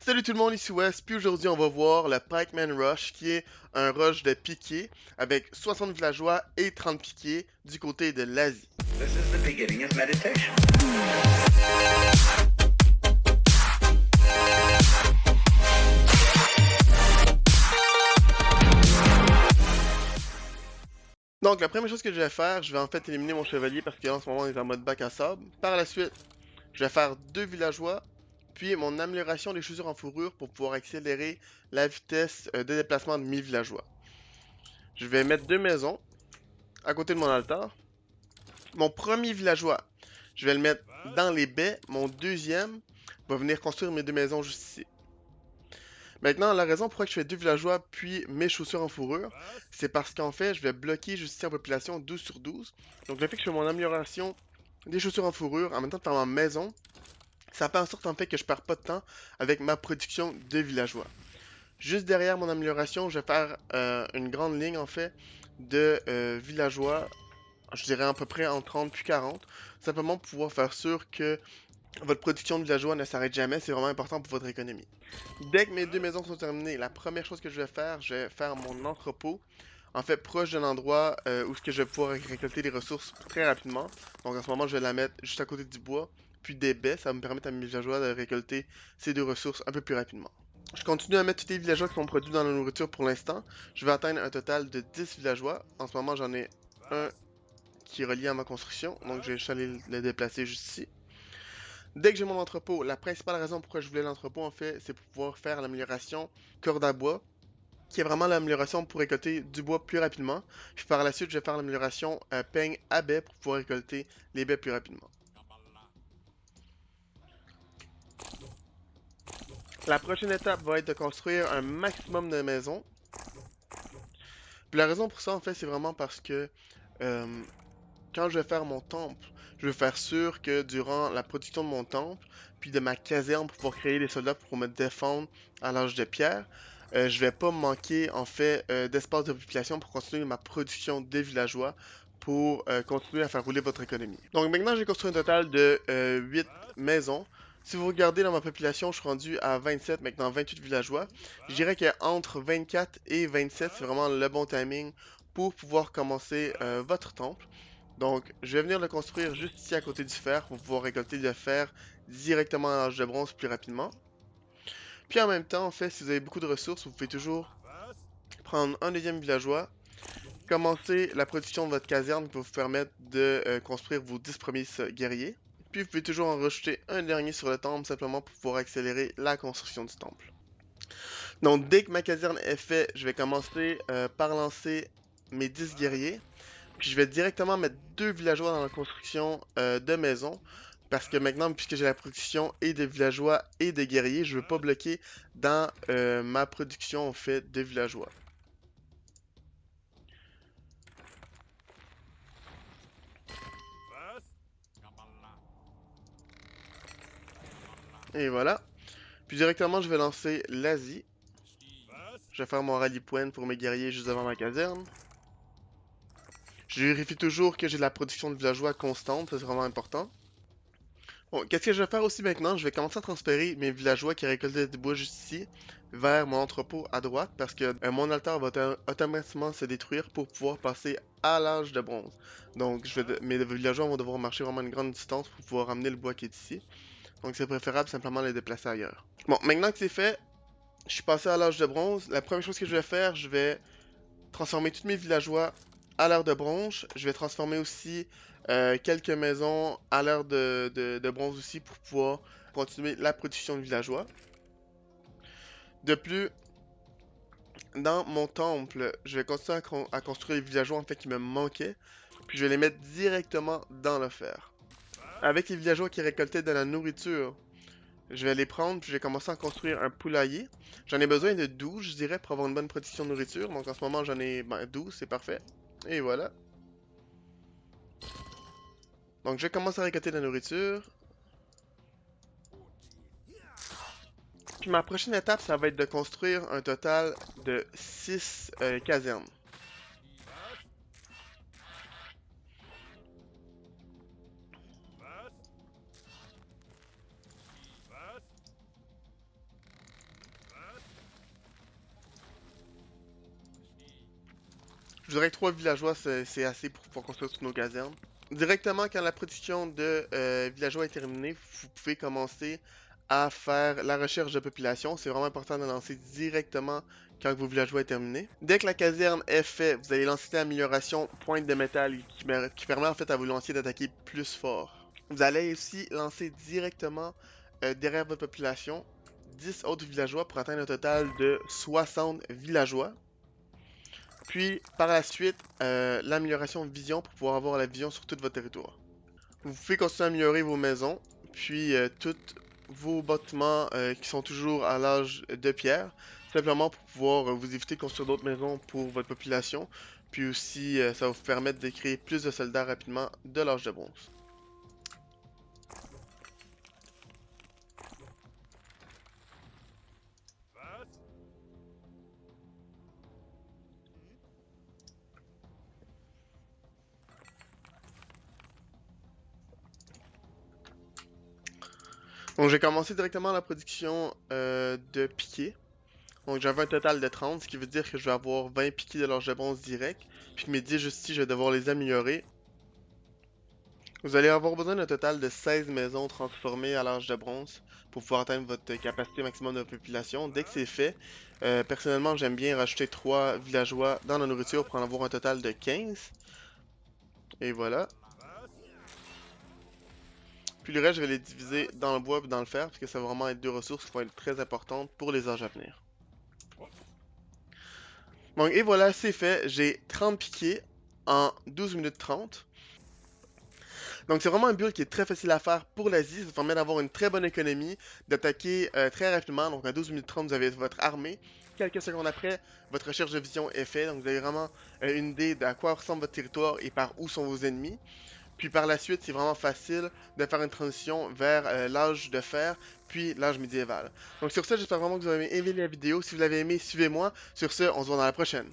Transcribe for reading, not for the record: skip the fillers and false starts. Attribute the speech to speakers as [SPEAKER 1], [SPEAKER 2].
[SPEAKER 1] Salut tout le monde, ici Wes, puis aujourd'hui on va voir le Pikeman Rush qui est un rush de piquets avec 60 villageois et 30 piquets du côté de l'Asie.
[SPEAKER 2] This is the beginning of meditation.
[SPEAKER 1] Donc la première chose que je vais faire, je vais en fait éliminer mon chevalier parce qu'en ce moment il est en mode bac à sable. Par la suite, je vais faire 2 villageois, puis mon amélioration des chaussures en fourrure pour pouvoir accélérer la vitesse de déplacement de mes villageois. Je vais mettre 2 maisons à côté de mon altar. Mon premier villageois, je vais le mettre dans les baies. Mon deuxième va venir construire mes 2 maisons juste ici. Maintenant, la raison pourquoi je fais 2 villageois puis mes chaussures en fourrure, c'est parce qu'en fait, je vais bloquer juste ici en population 12 sur 12. Donc le fait que je fais mon amélioration des chaussures en fourrure en même temps de faire ma maison, ça fait en sorte en fait que je perds pas de temps avec ma production de villageois. Juste derrière mon amélioration, je vais faire une grande ligne en fait de villageois, je dirais à peu près en 30 puis 40, simplement pour pouvoir faire sûr que votre production de villageois ne s'arrête jamais, c'est vraiment important pour votre économie. Dès que mes 2 maisons sont terminées, la première chose que je vais faire mon entrepôt, en fait proche d'un endroit où ce que je vais pouvoir récolter des ressources très rapidement. Donc en ce moment, je vais la mettre juste à côté du bois, puis des baies, ça va me permettre à mes villageois de récolter ces 2 ressources un peu plus rapidement. Je continue à mettre tous les villageois qui sont produits dans la nourriture pour l'instant. Je vais atteindre un total de 10 villageois. En ce moment, j'en ai un qui est relié à ma construction, donc je vais aller le déplacer juste ici. Dès que j'ai mon entrepôt, la principale raison pourquoi je voulais l'entrepôt, en fait, c'est pour pouvoir faire l'amélioration corde à bois, qui est vraiment l'amélioration pour récolter du bois plus rapidement. Puis par la suite, je vais faire l'amélioration peigne à baie pour pouvoir récolter les baies plus rapidement. La prochaine étape va être de construire un maximum de maisons. Puis la raison pour ça, en fait, c'est vraiment parce que euh, quand je vais faire mon temple, je veux faire sûr que durant la production de mon temple, puis de ma caserne pour pouvoir créer des soldats pour me défendre à l'âge de pierre, je vais pas manquer en fait d'espace de population pour continuer ma production de villageois pour continuer à faire rouler votre économie. Donc maintenant j'ai construit un total de 8 maisons. Si vous regardez dans ma population, je suis rendu à 27, maintenant 28 villageois. Je dirais qu'entre 24 et 27, c'est vraiment le bon timing pour pouvoir commencer votre temple. Donc, je vais venir le construire juste ici à côté du fer pour pouvoir récolter le fer directement à l'âge de bronze plus rapidement. Puis en même temps, en fait, si vous avez beaucoup de ressources, vous pouvez toujours prendre un deuxième villageois, commencer la production de votre caserne qui va vous permettre de construire vos 10 premiers guerriers. Puis vous pouvez toujours en rajouter un dernier sur le temple simplement pour pouvoir accélérer la construction du temple. Donc, dès que ma caserne est faite, je vais commencer par lancer mes 10 guerriers. Puis je vais directement mettre 2 villageois dans la construction de maisons. Parce que maintenant, puisque j'ai la production et des villageois et des guerriers, je ne veux pas bloquer dans ma production en fait de villageois. Et voilà. Puis directement, je vais lancer l'Asie. Je vais faire mon rallye point pour mes guerriers juste devant ma caserne. Je vérifie toujours que j'ai de la production de villageois constante, ça c'est vraiment important. Bon, qu'est-ce que je vais faire aussi maintenant? Je vais commencer à transférer mes villageois qui récoltaient du bois juste ici vers mon entrepôt à droite parce que mon altar va automatiquement se détruire pour pouvoir passer à l'âge de bronze. Donc mes villageois vont devoir marcher vraiment une grande distance pour pouvoir ramener le bois qui est ici. Donc c'est préférable simplement les déplacer ailleurs. Bon, maintenant que c'est fait, je suis passé à l'âge de bronze. La première chose que je vais faire, je vais transformer tous mes villageois à l'ère de bronze. Je vais transformer aussi quelques maisons à l'ère de bronze aussi pour pouvoir continuer la production de villageois. De plus, dans mon temple, je vais continuer à construire les villageois en fait qui me manquaient. Puis je vais les mettre directement dans le fer. Avec les villageois qui récoltaient de la nourriture, je vais les prendre puis je vais commencer à construire un poulailler. J'en ai besoin de 12, je dirais, pour avoir une bonne production de nourriture. Donc en ce moment, j'en ai 12, c'est parfait. Et voilà. Donc je commence à récolter de la nourriture. Puis ma prochaine étape, ça va être de construire un total de 6 casernes. Je dirais que 3 villageois, c'est assez pour pouvoir construire toutes nos casernes. Directement, quand la production de villageois est terminée, vous pouvez commencer à faire la recherche de population. C'est vraiment important de lancer directement quand vos villageois est terminé. Dès que la caserne est faite, vous allez lancer l'amélioration pointe de métal qui permet en fait à vos lanciers d'attaquer plus fort. Vous allez aussi lancer directement derrière votre population 10 autres villageois pour atteindre un total de 60 villageois. Puis, par la suite, l'amélioration de vision pour pouvoir avoir la vision sur tout votre territoire. Vous pouvez continuer à améliorer vos maisons, puis tous vos bâtiments qui sont toujours à l'âge de pierre, simplement pour pouvoir vous éviter de construire d'autres maisons pour votre population. Puis aussi, ça va vous permettre de créer plus de soldats rapidement de l'âge de bronze. Donc j'ai commencé directement la production de piquets. Donc j'avais un total de 30, ce qui veut dire que je vais avoir 20 piquets de l'âge de bronze direct. Puis que mes 10 juste ici, je vais devoir les améliorer. Vous allez avoir besoin d'un total de 16 maisons transformées à l'âge de bronze pour pouvoir atteindre votre capacité maximum de population. Dès que c'est fait, personnellement j'aime bien rajouter 3 villageois dans la nourriture pour en avoir un total de 15. Et voilà. Puis le reste, je vais les diviser dans le bois et dans le fer, parce que ça va vraiment être deux ressources qui vont être très importantes pour les âges à venir. Donc, et voilà, c'est fait. J'ai 30 piquets en 12 minutes 30. Donc, c'est vraiment un build qui est très facile à faire pour l'Asie. Ça vous permet d'avoir une très bonne économie, d'attaquer très rapidement. Donc, en 12 minutes 30, vous avez votre armée. Quelques secondes après, votre recherche de vision est faite. Donc, vous avez vraiment une idée de à quoi ressemble votre territoire et par où sont vos ennemis. Puis par la suite, c'est vraiment facile de faire une transition vers l'âge de fer, puis l'âge médiéval. Donc sur ce, j'espère vraiment que vous avez aimé la vidéo. Si vous l'avez aimé, suivez-moi. Sur ce, on se voit dans la prochaine.